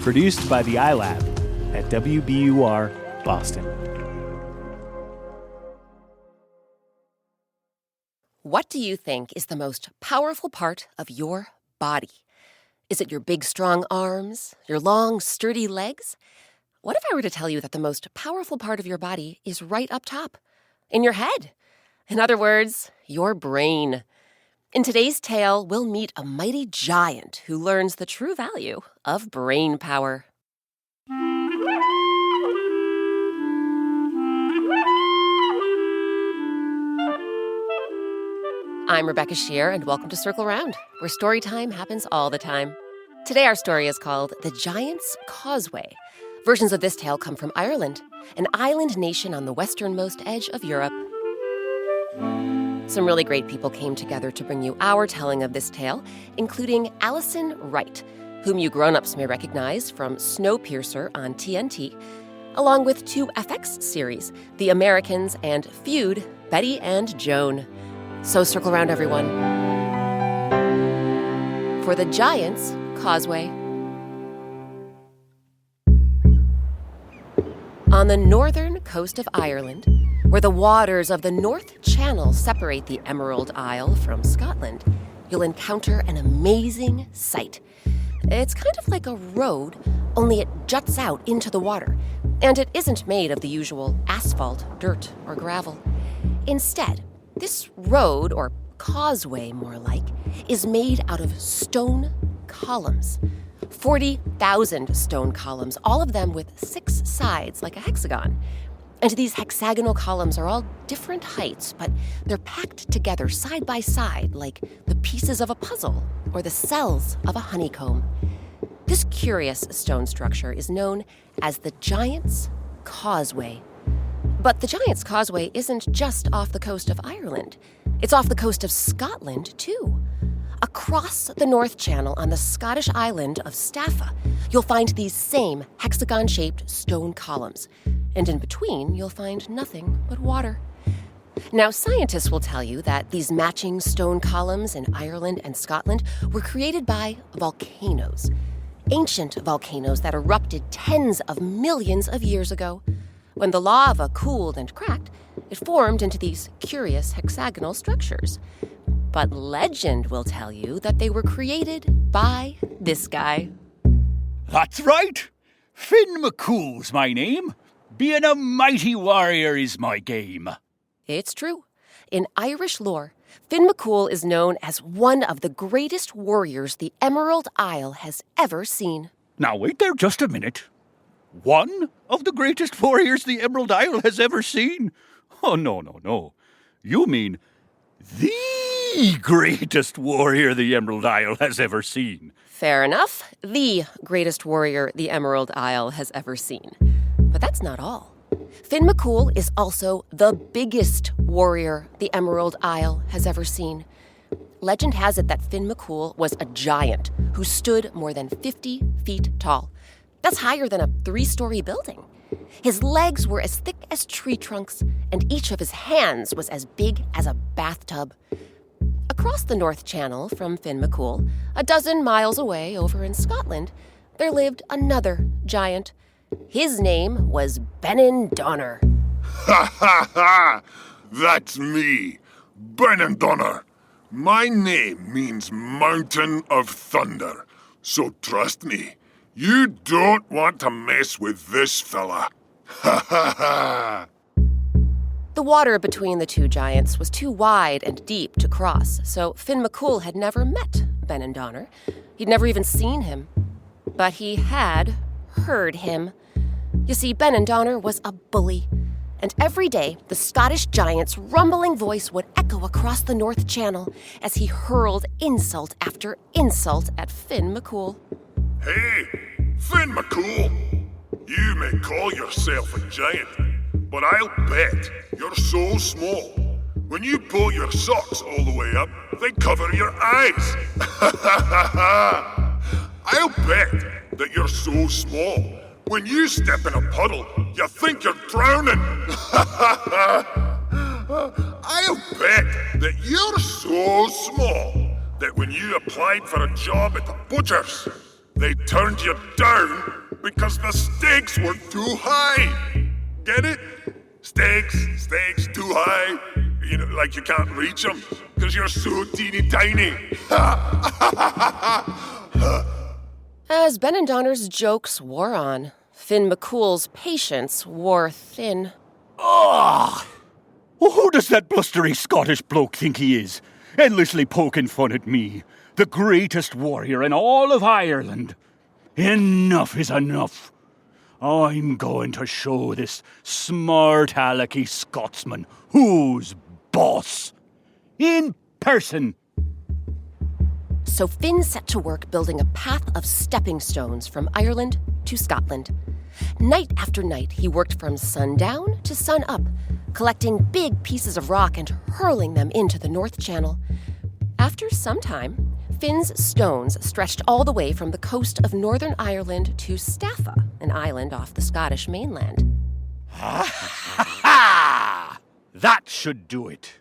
Produced by the iLab at WBUR Boston. What do you think is the most powerful part of your body? Is it your big, strong arms? Your long, sturdy legs? What if I were to tell you that the most powerful part of your body is right up top, in your head? In other words, your brain. In today's tale, we'll meet a mighty giant who learns the true value of brain power. I'm Rebecca Shear, and welcome to Circle Round, where story time happens all the time. Today our story is called The Giant's Causeway. Versions of this tale come from Ireland, an island nation on the westernmost edge of Europe. Some really great people came together to bring you our telling of this tale, including Alison Wright, whom you grown-ups may recognize from Snowpiercer on TNT, along with two FX series, The Americans and Feud, Betty and Joan. So circle around, everyone, for The Giant's Causeway. On the northern coast of Ireland, where the waters of the North Channel separate the Emerald Isle from Scotland, you'll encounter an amazing sight. It's kind of like a road, only it juts out into the water, and it isn't made of the usual asphalt, dirt, or gravel. Instead, this road, or causeway more like, is made out of stone columns. 40,000 stone columns, all of them with 6 sides like a hexagon. And these hexagonal columns are all different heights, but they're packed together side by side like the pieces of a puzzle or the cells of a honeycomb. This curious stone structure is known as the Giant's Causeway. But the Giant's Causeway isn't just off the coast of Ireland. It's off the coast of Scotland, too. Across the North Channel on the Scottish island of Staffa, you'll find these same hexagon-shaped stone columns. And in between, you'll find nothing but water. Now, scientists will tell you that these matching stone columns in Ireland and Scotland were created by volcanoes. Ancient volcanoes that erupted tens of millions of years ago. When the lava cooled and cracked, it formed into these curious hexagonal structures. But legend will tell you that they were created by this guy. That's right. Finn McCool's my name. Being a mighty warrior is my game. It's true. In Irish lore, Finn McCool is known as one of the greatest warriors the Emerald Isle has ever seen. Now wait there just a minute. One of the greatest warriors the Emerald Isle has ever seen? Oh, no. You mean the greatest warrior the Emerald Isle has ever seen. Fair enough. The greatest warrior the Emerald Isle has ever seen. But that's not all. Finn McCool is also the biggest warrior the Emerald Isle has ever seen. Legend has it that Finn McCool was a giant who stood more than 50 feet tall. That's higher than a 3-story building. His legs were as thick as tree trunks, and each of his hands was as big as a bathtub. Across the North Channel from Finn McCool, a dozen miles away over in Scotland, there lived another giant. His name was Benandonner. Ha ha ha! That's me, Benandonner. My name means Mountain of Thunder, so trust me. You don't want to mess with this fella. Ha ha ha! The water between the two giants was too wide and deep to cross, so Finn McCool had never met Benandonner. He'd never even seen him. But he had heard him. You see, Benandonner was a bully, and every day the Scottish giant's rumbling voice would echo across the North Channel as he hurled insult after insult at Finn McCool. Hey, Finn McCool, you may call yourself a giant, but I'll bet you're so small. When you pull your socks all the way up, they cover your eyes. I'll bet that you're so small. When you step in a puddle, you think you're drowning. I'll bet that you're so small that when you applied for a job at the butcher's, They turned you down because the stakes were too high. Get it? Stakes too high. You know, like you can't reach them because you're so teeny tiny. As Ben and Donner's jokes wore on, Finn McCool's patience wore thin. Ah! Who does that blustery Scottish bloke think he is? Endlessly poking fun at me, the greatest warrior in all of Ireland. Enough is enough. I'm going to show this smart alecky Scotsman who's boss. In person. So Finn set to work building a path of stepping stones from Ireland to Scotland. Night after night, he worked from sundown to sunup, collecting big pieces of rock and hurling them into the North Channel. After some time, Finn's stones stretched all the way from the coast of Northern Ireland to Staffa, an island off the Scottish mainland. Ha! That should do it.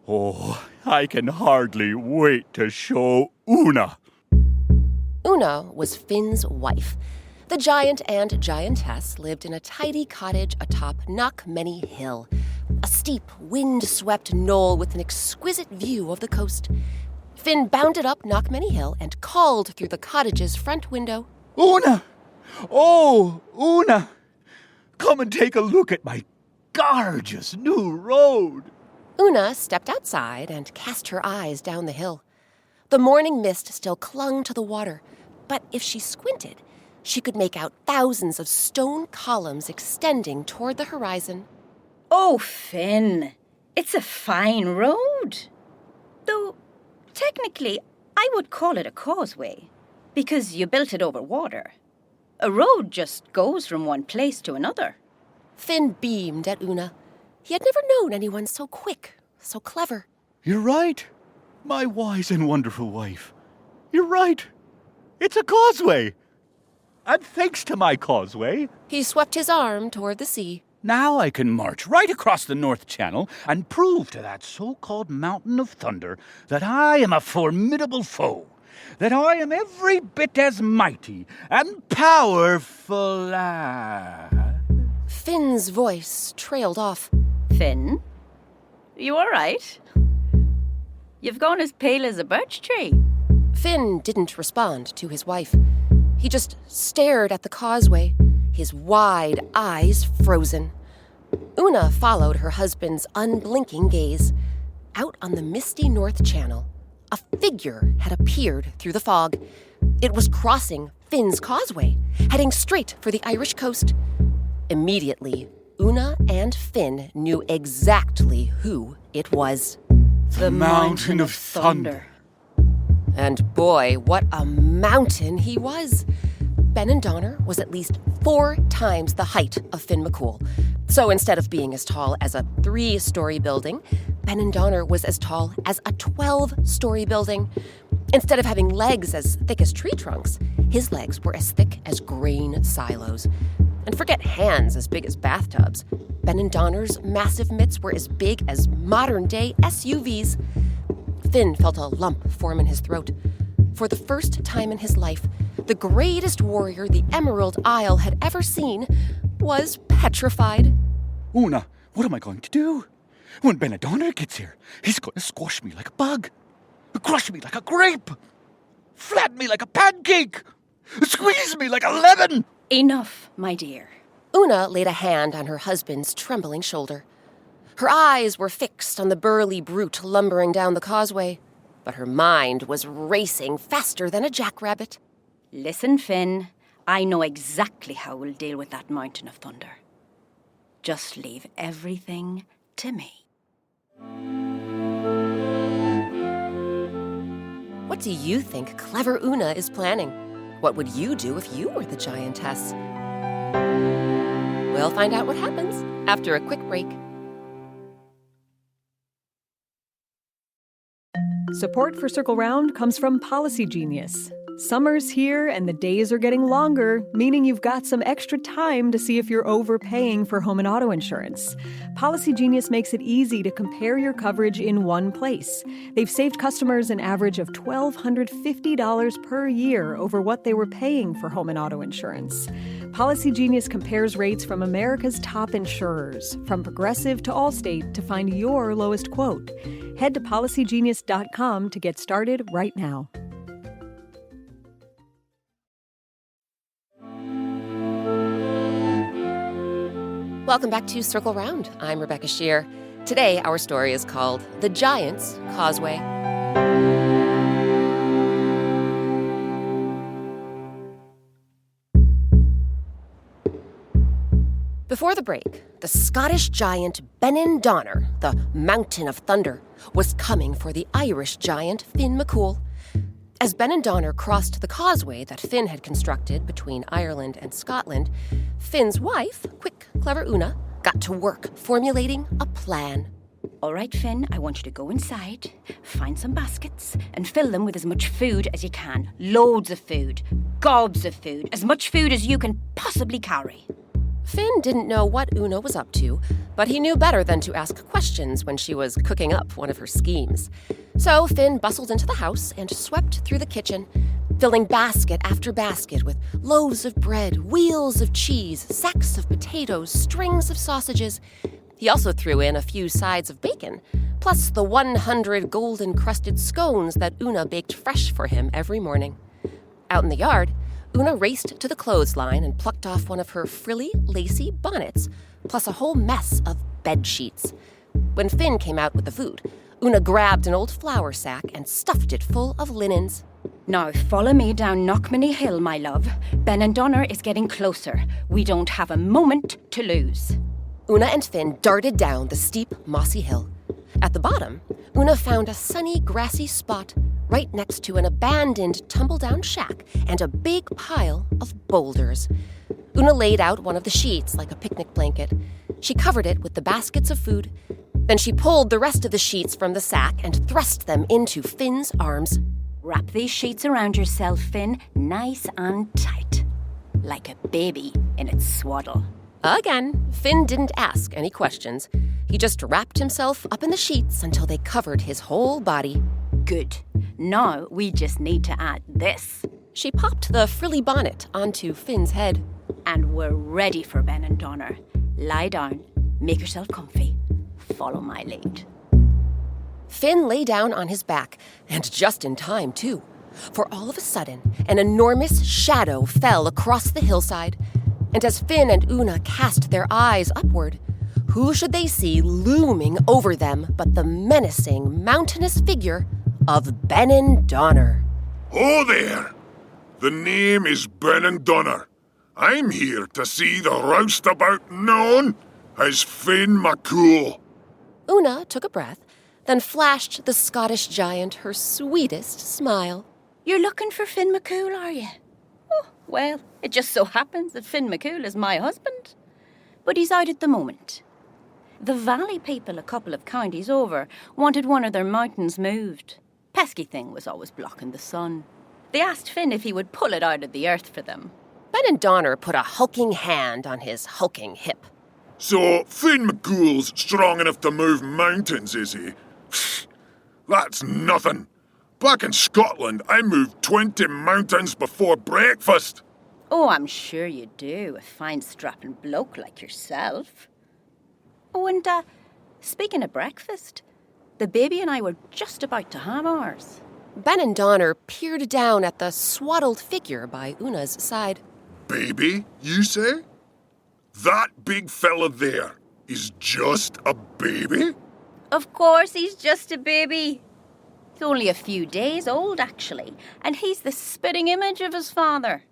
Oh, I can hardly wait to show Una. Una was Finn's wife. The giant and giantess lived in a tidy cottage atop Knockmany Hill, a steep, wind-swept knoll with an exquisite view of the coast. Finn bounded up Knockmany Hill and called through the cottage's front window. Una! Oh, Una! Come and take a look at my gorgeous new road. Una stepped outside and cast her eyes down the hill. The morning mist still clung to the water, but if she squinted, she could make out thousands of stone columns extending toward the horizon. Oh, Finn, it's a fine road. Though, technically, I would call it a causeway, because you built it over water. A road just goes from one place to another. Finn beamed at Una. He had never known anyone so quick, so clever. You're right, my wise and wonderful wife. You're right. It's a causeway. And thanks to my causeway, He swept his arm toward the sea. now I can march right across the North Channel and prove to that so-called Mountain of Thunder that I am a formidable foe, that I am every bit as mighty and powerful as... Finn's voice trailed off. Finn, you all right? You've gone as pale as a birch tree. Finn didn't respond to his wife. He just stared at the causeway, his wide eyes frozen. Una followed her husband's unblinking gaze. Out on the misty North Channel, a figure had appeared through the fog. It was crossing Finn's causeway, heading straight for the Irish coast. Immediately, Una and Finn knew exactly who it was. The Mountain of Thunder. And boy, what a mountain he was! Ben and Donner was at least 4 times the height of Finn McCool. So instead of being as tall as a 3-story building, Ben and Donner was as tall as a 12-story building. Instead of having legs as thick as tree trunks, his legs were as thick as grain silos. And forget hands as big as bathtubs. Ben and Donner's massive mitts were as big as modern-day SUVs. Finn felt a lump form in his throat. For the first time in his life, the greatest warrior the Emerald Isle had ever seen was petrified. Una, what am I going to do? When Benadonna gets here, he's going to squash me like a bug, crush me like a grape, flatten me like a pancake, squeeze me like a lemon. Enough, my dear. Una laid a hand on her husband's trembling shoulder. Her eyes were fixed on the burly brute lumbering down the causeway, but her mind was racing faster than a jackrabbit. Listen, Finn, I know exactly how we'll deal with that Mountain of Thunder. Just leave everything to me. What do you think clever Una is planning? What would you do if you were the giantess? We'll find out what happens after a quick break. Support for Circle Round comes from Policy Genius. Summer's here and the days are getting longer, meaning you've got some extra time to see if you're overpaying for home and auto insurance. Policy Genius makes it easy to compare your coverage in one place. They've saved customers an average of $1,250 per year over what they were paying for home and auto insurance. Policy Genius compares rates from America's top insurers, from Progressive to Allstate, to find your lowest quote. Head to policygenius.com to get started right now. Welcome back to Circle Round. I'm Rebecca Shear. Today, our story is called The Giant's Causeway. Before the break, the Scottish giant Benandonner, the Mountain of Thunder, was coming for the Irish giant Finn McCool. As Benandonner crossed the causeway that Finn had constructed between Ireland and Scotland, Finn's wife, quick, clever Una, got to work formulating a plan. All right, Finn, I want you to go inside, find some baskets, and fill them with as much food as you can. Loads of food, gobs of food, as much food as you can possibly carry. Finn didn't know what Una was up to, but he knew better than to ask questions when she was cooking up one of her schemes. So Finn bustled into the house and swept through the kitchen, filling basket after basket with loaves of bread, wheels of cheese, sacks of potatoes, strings of sausages. He also threw in a few sides of bacon, plus the 100 golden-crusted scones that Una baked fresh for him every morning. Out in the yard, Una raced to the clothesline and plucked off one of her frilly, lacy bonnets, plus a whole mess of bed sheets. When Finn came out with the food, Una grabbed an old flour sack and stuffed it full of linens. Now, follow me down Knockmany Hill, my love. Benandonner is getting closer. We don't have a moment to lose. Una and Finn darted down the steep, mossy hill. At the bottom, Una found a sunny, grassy spot right next to an abandoned, tumble-down shack and a big pile of boulders. Una laid out one of the sheets like a picnic blanket. She covered it with the baskets of food. Then she pulled the rest of the sheets from the sack and thrust them into Finn's arms. Wrap these sheets around yourself, Finn, nice and tight, like a baby in its swaddle. Again, Finn didn't ask any questions. He just wrapped himself up in the sheets until they covered his whole body. Good. Now we just need to add this. She popped the frilly bonnet onto Finn's head. And we're ready for Benandonner. Lie down, make yourself comfy. Follow my lead. Finn lay down on his back, and just in time, too. For all of a sudden, an enormous shadow fell across the hillside. And as Finn and Una cast their eyes upward, who should they see looming over them but the menacing, mountainous figure of Benandonner? Oh there! The name is Benandonner. I'm here to see the roustabout known as Finn McCool. Una took a breath, then flashed the Scottish giant her sweetest smile. You're looking for Finn McCool, are you? Oh, well, it just so happens that Finn McCool is my husband. But he's out at the moment. The Valley people a couple of counties over wanted one of their mountains moved. Pesky thing was always blocking the sun. They asked Finn if he would pull it out of the earth for them. Benandonner put a hulking hand on his hulking hip. So, Finn McCool's strong enough to move mountains, is he? That's nothing. Back in Scotland, I moved 20 mountains before breakfast. Oh, I'm sure you do, a fine strapping bloke like yourself. Oh, and speaking of breakfast, the baby and I were just about to have ours. Benandonner peered down at the swaddled figure by Una's side. Baby, you say? That big fella there is just a baby? Of course, he's just a baby. He's only a few days old, actually, and he's the spitting image of his father.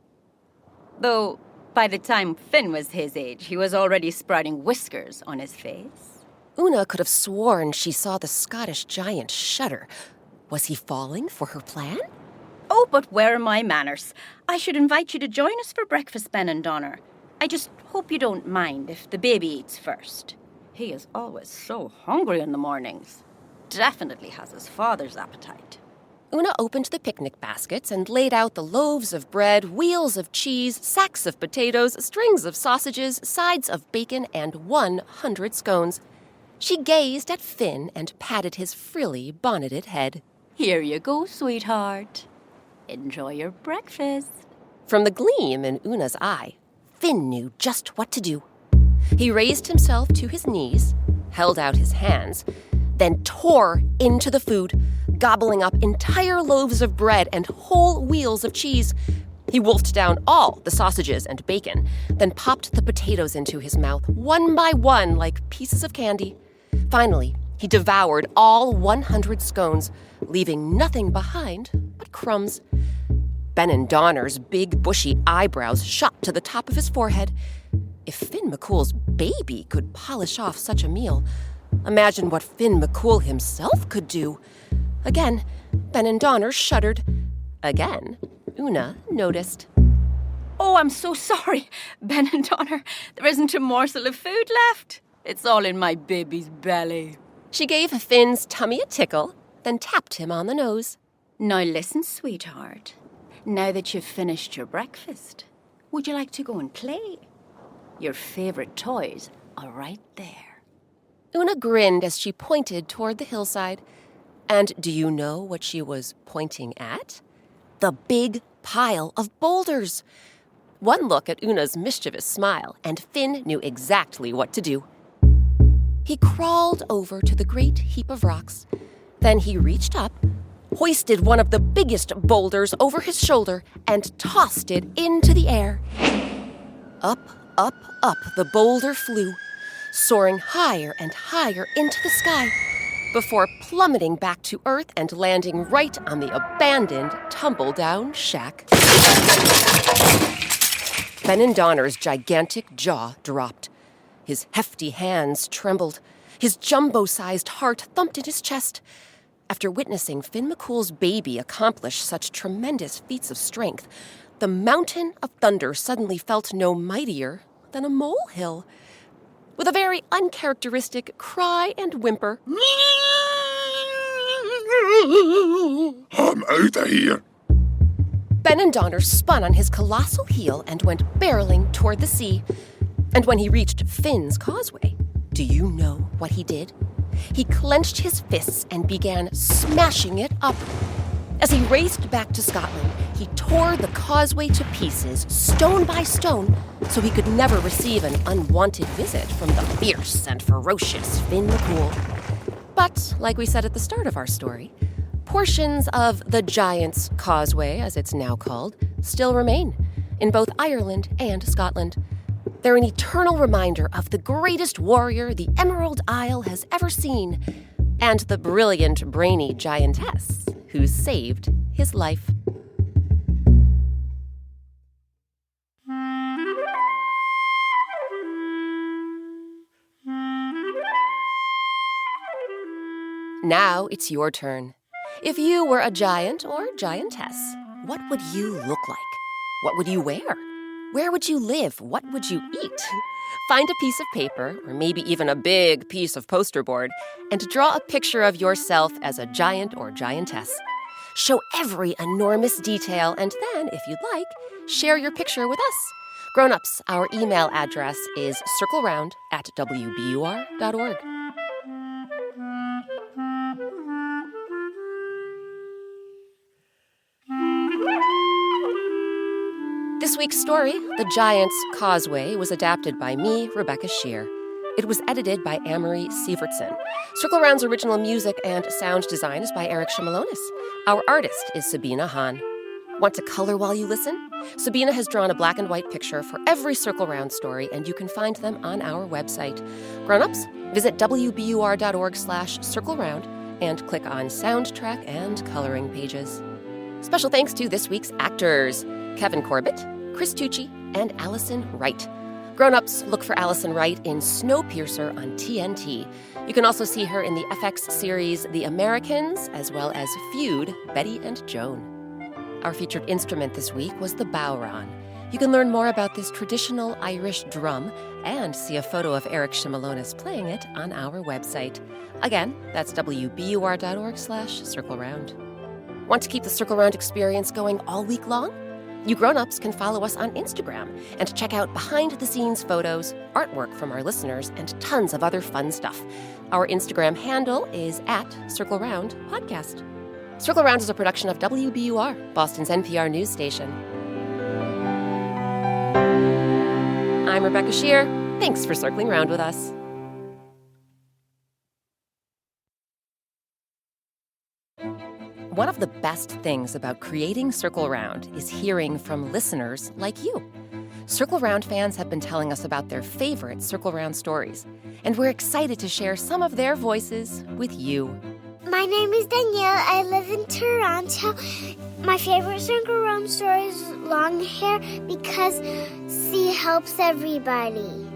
Though, by the time Finn was his age, he was already sprouting whiskers on his face. Una could have sworn she saw the Scottish giant shudder. Was he falling for her plan? Oh, but where are my manners? I should invite you to join us for breakfast, Benandonner. I just hope you don't mind if the baby eats first. He is always so hungry in the mornings. Definitely has his father's appetite. Una opened the picnic baskets and laid out the loaves of bread, wheels of cheese, sacks of potatoes, strings of sausages, sides of bacon, and 100 scones. She gazed at Finn and patted his frilly, bonneted head. Here you go, sweetheart. Enjoy your breakfast. From the gleam in Una's eye, Finn knew just what to do. He raised himself to his knees, held out his hands, then tore into the food, gobbling up entire loaves of bread and whole wheels of cheese. He wolfed down all the sausages and bacon, then popped the potatoes into his mouth one by one like pieces of candy. Finally, he devoured all 100 scones, leaving nothing behind but crumbs. Ben and Donner's big, bushy eyebrows shot to the top of his forehead. If Finn McCool's baby could polish off such a meal, imagine what Finn McCool himself could do. Again, Ben and Donner shuddered. Again, Una noticed. Oh, I'm so sorry, Ben and Donner. There isn't a morsel of food left. It's all in my baby's belly. She gave Finn's tummy a tickle, then tapped him on the nose. Now listen, sweetheart. Now that you've finished your breakfast, would you like to go and play? Your favorite toys are right there. Una grinned as she pointed toward the hillside. And do you know what she was pointing at? The big pile of boulders. One look at Una's mischievous smile, and Finn knew exactly what to do. He crawled over to the great heap of rocks. Then he reached up, hoisted one of the biggest boulders over his shoulder, and tossed it into the air. Up, up, up the boulder flew, soaring higher and higher into the sky, before plummeting back to earth and landing right on the abandoned, tumble-down shack. Ben and Donner's gigantic jaw dropped. His hefty hands trembled. His jumbo-sized heart thumped in his chest. After witnessing Finn McCool's baby accomplish such tremendous feats of strength, the mountain of thunder suddenly felt no mightier than a molehill. With a very uncharacteristic cry and whimper, I'm out of here. Ben and Donner spun on his colossal heel and went barreling toward the sea. And when he reached Finn's causeway, do you know what he did? He clenched his fists and began smashing it up. As he raced back to Scotland, he tore the causeway to pieces, stone by stone, so he could never receive an unwanted visit from the fierce and ferocious Finn McCool. But, like we said at the start of our story, portions of the Giant's Causeway, as it's now called, still remain in both Ireland and Scotland. They're an eternal reminder of the greatest warrior the Emerald Isle has ever seen, and the brilliant, brainy giantess who saved his life. Now it's your turn. If you were a giant or giantess, what would you look like? What would you wear? Where would you live? What would you eat? Find a piece of paper, or maybe even a big piece of poster board, and draw a picture of yourself as a giant or giantess. Show every enormous detail, and then, if you'd like, share your picture with us. Grown-ups, our email address is circleround@wbur.org. This week's story, The Giant's Causeway, was adapted by me, Rebecca Shear. It was edited by Amory Sievertson. Circle Round's original music and sound design is by Eric Shimalonis. Our artist is Sabina Hahn. Want to color while you listen? Sabina has drawn a black and white picture for every Circle Round story, and you can find them on our website. Grown-ups, visit wbur.org/circleround and click on soundtrack and coloring pages. Special thanks to this week's actors, Kevin Corbett, Chris Tucci, and Allison Wright. Grown-ups, look for Allison Wright in Snowpiercer on TNT. You can also see her in the FX series The Americans, as well as Feud, Betty and Joan. Our featured instrument this week was the bowron. You can learn more about this traditional Irish drum and see a photo of Eric Shimalonis playing it on our website. Again, that's wbur.org/circleround. Want to keep the Circle Round experience going all week long? You grown-ups can follow us on Instagram and check out behind-the-scenes photos, artwork from our listeners, and tons of other fun stuff. Our Instagram handle is @CircleRoundPodcast. Circle Round is a production of WBUR, Boston's NPR news station. I'm Rebecca Shear. Thanks for circling round with us. One of the best things about creating Circle Round is hearing from listeners like you. Circle Round fans have been telling us about their favorite Circle Round stories, and we're excited to share some of their voices with you. My name is Danielle. I live in Toronto. My favorite Circle Round story is long hair because she helps everybody.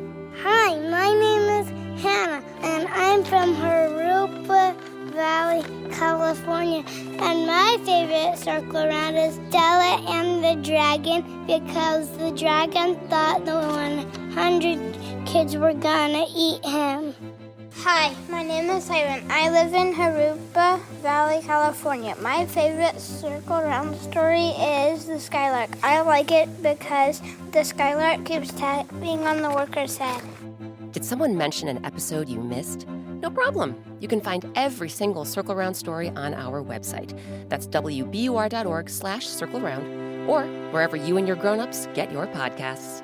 Hi, my name is Hannah, and I'm from Harupa Valley, California. And my favorite Circle Round is Stella and the Dragon because the dragon thought the 100 kids were gonna eat him. Hi, my name is Siren. I live in Harupa Valley, California. My favorite Circle Round story is the Skylark. I like it because the Skylark keeps tapping on the worker's head. Did someone mention an episode you missed? No problem. You can find every single Circle Round story on our website. That's wbur.org/circleround, or wherever you and your grown-ups get your podcasts.